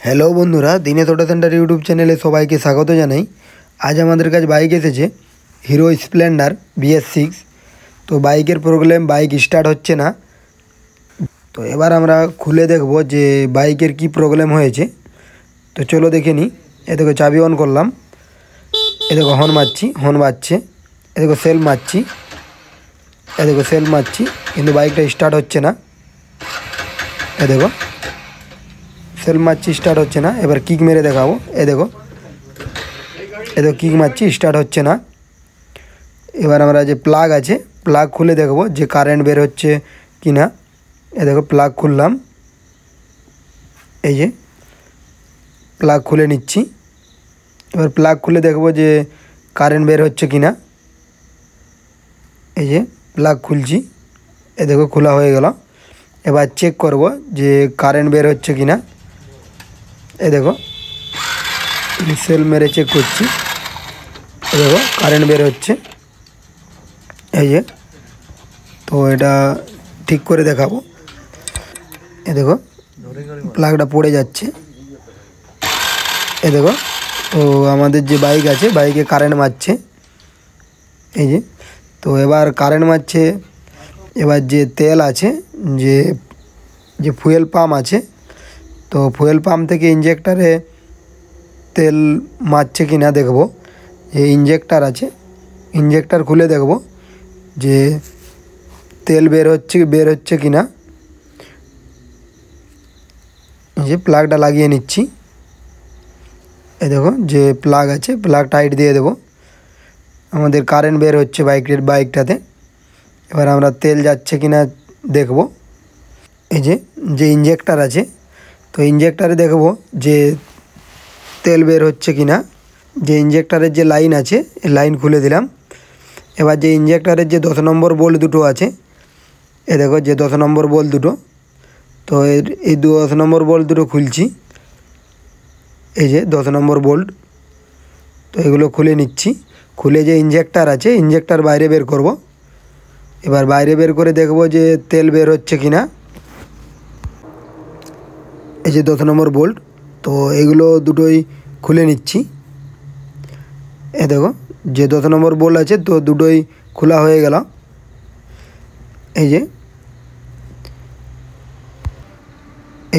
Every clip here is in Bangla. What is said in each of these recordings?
হ্যালো বন্ধুরা, দিনে টোটো সেন্টার ইউটিউব চ্যানেলে সবাইকে স্বাগত জানাই। আজ আমাদের কাছে বাইক এসেছে হিরো স্প্লেন্ডার BS6। তো বাইকের প্রবলেম, বাইক স্টার্ট হচ্ছে না। তো এবার আমরা খুলে দেখব যে বাইকের কি প্রবলেম হয়েছে। তো চলো দেখে নিই। এ দেখো চাবি অন করলাম, এ দেখো হর্ন মারছি, হর্ন বাজছে, এ দেখো সেল মারছি, এ দেখো সেল মারছি, কিন্তু বাইকটা স্টার্ট হচ্ছে না। এ দেখো সেল মারছি, স্টার্ট হচ্ছে না। এবার কিক মেরে দেখাবো। এ দেখো কিক মারছি, স্টার্ট হচ্ছে না। এবার আমরা যে প্লাগ আছে, প্লাগ খুলে দেখব যে কারেন্ট বের হচ্ছে কি না। এ দেখো প্লাগ খুললাম, এই যে প্লাগ খুলে নিচ্ছি। এবার প্লাগ খুলে দেখব যে কারেন্ট বের হচ্ছে কি না। এই যে প্লাগ খুলছি, এ দেখো খোলা হয়ে গেল। এবার চেক করব যে কারেন্ট বের হচ্ছে কি না। এ দেখো সেল মেরে চেক করছি, এ দেখো কারেন্ট বের হচ্ছে, এই যে। তো এটা ঠিক করে দেখাবো। এ দেখো প্লাগটা পড়ে যাচ্ছে, এ দেখো। তো আমাদের যে বাইক আছে, বাইকে কারেন্ট মারছে, এই যে। তো এবার কারেন্ট মারছে। এবার যে তেল আছে, যে ফুয়েল পাম্প আছে, তো ফুয়েল পাম্প থেকে ইঞ্জেক্টারে তেল মারছে কি না দেখব। যে ইঞ্জেক্টার আছে, ইঞ্জেক্টার খুলে দেখব যে তেল বের হচ্ছে কি না। যে প্লাগটা লাগিয়ে নিচ্ছি, এ দেখো যে প্লাগ আছে, প্লাগ টাইট দিয়ে দেব। আমাদের কারেন্ট বের হচ্ছে বাইকটাতে। এবার আমরা তেল যাচ্ছে কি না দেখব। এই যে ইঞ্জেক্টার আছে, তো ইঞ্জেক্টারে দেখব যে তেল বের হচ্ছে কি না। যে ইঞ্জেক্টারের যে লাইন আছে, এই লাইন খুলে দিলাম। এবার যে ইঞ্জেক্টারের যে 10 নম্বর বোল্ট দুটো আছে, এ দেখো যে 10 নম্বর বোল্ট দুটো, তো এই 10 নম্বর বোল্ট দুটো খুলছি। এই যে 10 নম্বর বোল্ট, তো এগুলো খুলে নিচ্ছি। খুলে যে ইঞ্জেক্টার আছে, ইঞ্জেক্টার বাইরে বের করব। এবার বাইরে বের করে দেখব যে তেল বের হচ্ছে কি না। এই যে 10 নম্বর বোল্ট, তো এগুলো দুটোই খুলে নিচ্ছি। এ দেখো যে 10 নম্বর বোল্ট আছে, তো দুটোই খোলা হয়ে গেল। এই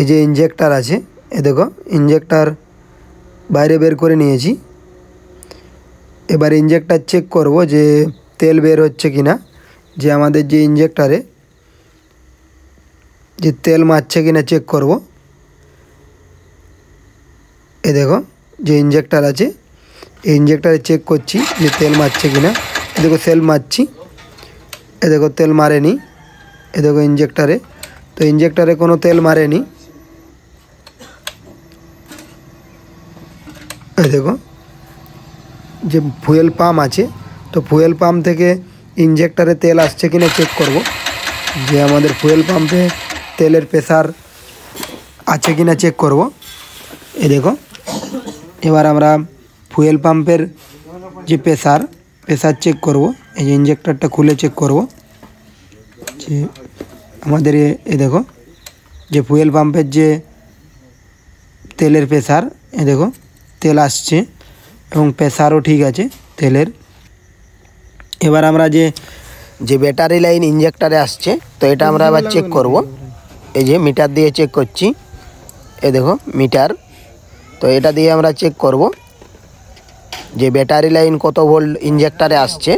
যে ইঞ্জেক্টার আছে, এ দেখো ইঞ্জেক্টার বাইরে বের করে নিয়েছি। এবার ইঞ্জেক্টার চেক করব যে তেল বের হচ্ছে কি না। যে আমাদের যে ইঞ্জেক্টারে যে তেল মারছে কি না চেক করব। এ দেখো যে ইঞ্জেক্টার আছে, এই ইঞ্জেক্টারে চেক করছি যে তেল মারছে কি না। এ দেখো সেল মারছি, এ দেখো তেল মারেনি। এ দেখো ইঞ্জেক্টারে, তো ইঞ্জেক্টারে কোনো তেল মারেনি। এ দেখো যে ফুয়েল পাম্প আছে, তো ফুয়েল পাম্প থেকে ইঞ্জেক্টারে তেল আসছে কিনা চেক করব। যে আমাদের ফুয়েল পাম্পে তেলের প্রেসার আছে কিনা চেক করব। এ দেখো এবার আমরা ফুয়েল পাম্পের যে প্রেসার চেক করব। এই যে ইঞ্জেক্টারটা খুলে চেক করব যে আমাদের এ দেখো যে ফুয়েল পাম্পের যে তেলের প্রেসার, এ দেখো তেল আসছে এবং প্রেসারও ঠিক আছে তেলের। এবার আমরা যে ব্যাটারি লাইন ইঞ্জেক্টারে আসছে, তো এটা আমরা আবার চেক করব। এই যে মিটার দিয়ে চেক করছি, এ দেখো মিটার, তো এটা দিয়ে আমরা চেক করব যে ব্যাটারি লাইন কত ভোল্ট ইঞ্জেক্টারে আসছে।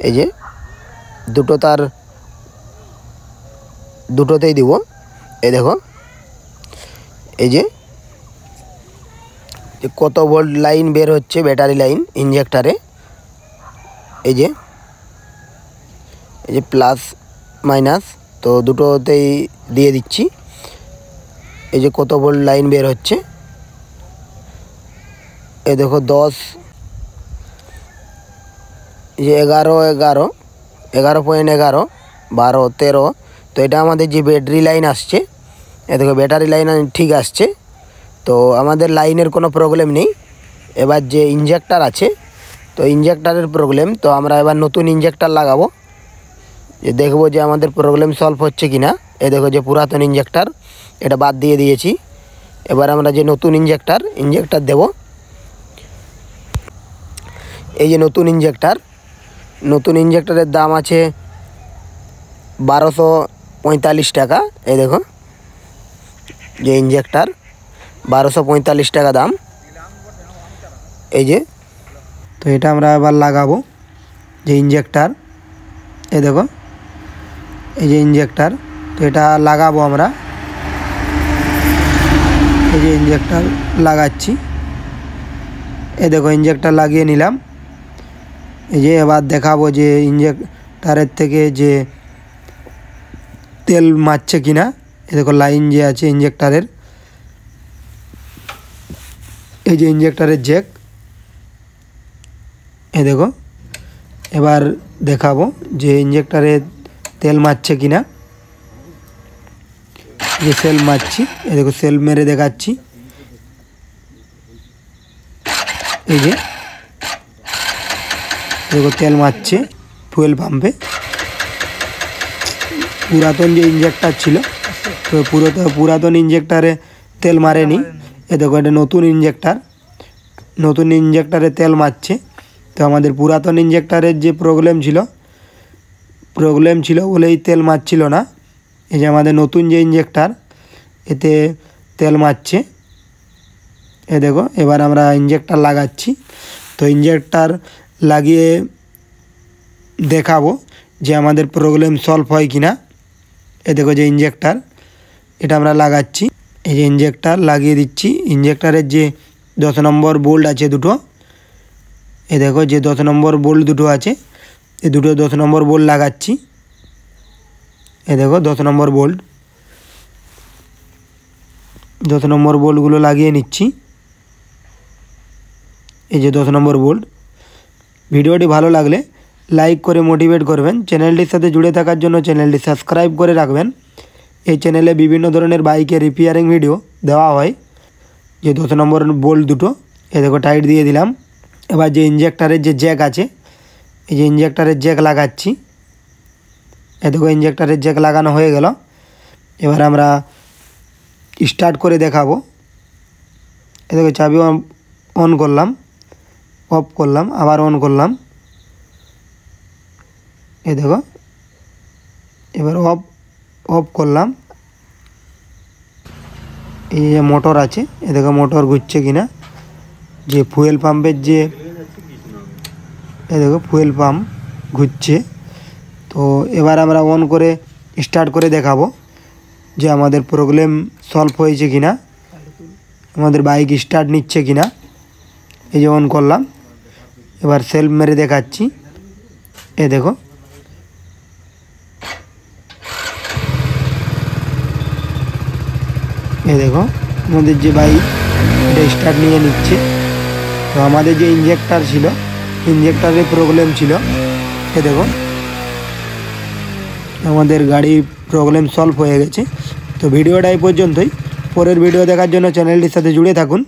এই যে দুটো তার দুটোতেই দিব। এই দেখো এই যে কত ভোল্ট লাইন বের হচ্ছে ব্যাটারি লাইন ইঞ্জেক্টারে। এই যে প্লাস মাইনাস, তো দুটোতেই দিয়ে দিচ্ছি। এই যে কত ভোল্ট লাইন বের হচ্ছে, এই দেখো 10, যে 11.11, 12, 13। তো এটা আমাদের যে ব্যাটারি লাইন আসছে, এ দেখো ব্যাটারি লাইন ঠিক আসছে, তো আমাদের লাইনের কোনো প্রবলেম নেই। এবার যে ইঞ্জেক্টার আছে, তো ইঞ্জেক্টারের প্রবলেম, তো আমরা এবার নতুন ইঞ্জেক্টার লাগাবো, যে দেখব যে আমাদের প্রবলেম সলভ হচ্ছে কি না। এ দেখো যে পুরাতন ইঞ্জেক্টার, এটা বাদ দিয়ে দিয়েছি। এবার আমরা যে নতুন ইঞ্জেক্টর দেব। এই যে নতুন ইঞ্জেক্টরের দাম আছে 1245 টাকা। এই দেখো যে ইঞ্জেক্টর 1245 টাকা দাম। এই যে, তো এটা আমরা এবার লাগাবো যে ইঞ্জেক্টর। এই দেখো এই যে ইঞ্জেক্টর, তো এটা লাগাবো আমরা। এই যে ইঞ্জেক্টর লাগাচ্ছি। এই দেখো ইঞ্জেক্টর লাগিয়ে নিলাম। এই যে এবার দেখাবো যে ইঞ্জেক্টরের থেকে যে তেল মারছে কিনা। এই দেখো লাইন যে আছে ইঞ্জেক্টরের, এই যে ইঞ্জেক্টরের জ্যাক। এই দেখো এবার দেখাবো যে ইঞ্জেক্টরে তেল মারছে কিনা। যে সেল মারছি, এই দেখো সেল মেরে দেখাচ্ছি। এই যে দেখো তেল মারছে ফুয়েল পাম্পে। পুরাতন যে ইঞ্জেক্টর ছিল, তো পুরাতন ইঞ্জেক্টরে তেল মারেনি। এ দেখো এটা নতুন ইঞ্জেক্টরে তেল মারছে। তো আমাদের পুরাতন ইঞ্জেক্টরের যে প্রবলেম ছিল বলেই তেল মারছিল না। এই যে আমাদের নতুন যে ইঞ্জেক্টর, এতে তেল মারছে। এ দেখো এবার আমরা ইঞ্জেক্টর লাগাচ্ছি। তো ইঞ্জেক্টর লাগিয়ে দেখাবো যে আমাদের প্রবলেম সলভ হয় কিনা। এ দেখো যে ইঞ্জেক্টর, এটা আমরা লাগাচ্ছি। এই যে ইঞ্জেক্টর লাগিয়ে দিচ্ছি। ইঞ্জেক্টরের যে 10 নম্বর বোল্ট আছে দুটো, এ দেখো যে 10 নম্বর বোল্ট দুটো আছে, এই দুটো 10 নম্বর বোল্ট লাগাচ্ছি। এ দেখো 10 নম্বর বোল্ট, 10 নম্বর বোল্টগুলো লাগিয়ে নিচ্ছি। এই যে 10 নম্বর বোল্ট। ভিডিওটি ভালো লাগলে লাইক করে মোটিভেট করবেন। চ্যানেলটির সাথে জুড়ে থাকার জন্য চ্যানেলটি সাবস্ক্রাইব করে রাখবেন। এই চ্যানেলে বিভিন্ন ধরনের বাইকের রিপেয়ারিং ভিডিও দেওয়া হয়। যে 10 নম্বর বোল্ট দুটো, এ দেখো টাইট দিয়ে দিলাম। এবার যে ইঞ্জেক্টরের যে জ্যাক আছে, এই যে ইঞ্জেক্টরের জ্যাক লাগাচ্ছি। এ দেখো ইঞ্জেক্টরের জ্যাক লাগানো হয়ে গেল। এবার আমরা স্টার্ট করে দেখাবো। এ দেখো চাবি অন করলাম, অফ করলাম, আবার অন করলাম। এ দেখো এবার অফ করলাম। এই যে মোটর আছে, এ দেখো মোটর ঘুরছে কিনা। যে ফুয়েল পাম্পের যে, এ দেখো ফুয়েল পাম্প ঘুরছে। তো এবার আমরা অন করে স্টার্ট করে দেখাবো যে আমাদের প্রবলেম সলভ হয়েছে কিনা, আমাদের বাইক স্টার্ট নিচ্ছে কিনা। এই যে অন করলাম, এবার সেলফ মেরে দেখাচ্ছি। এ দেখো আমাদের যে বাইক এটা স্টার্ট নিয়ে নিচ্ছে। তো আমাদের যে ইঞ্জেক্টর ছিল, ইঞ্জেক্টরের প্রবলেম ছিল। এ দেখো আমাদের গাড়ির প্রবলেম সলভ হয়ে গেছে। তো ভিডিওটা এই পর্যন্তই। পরের ভিডিও দেখার জন্য চ্যানেলটির সাথে জুড়ে থাকুন।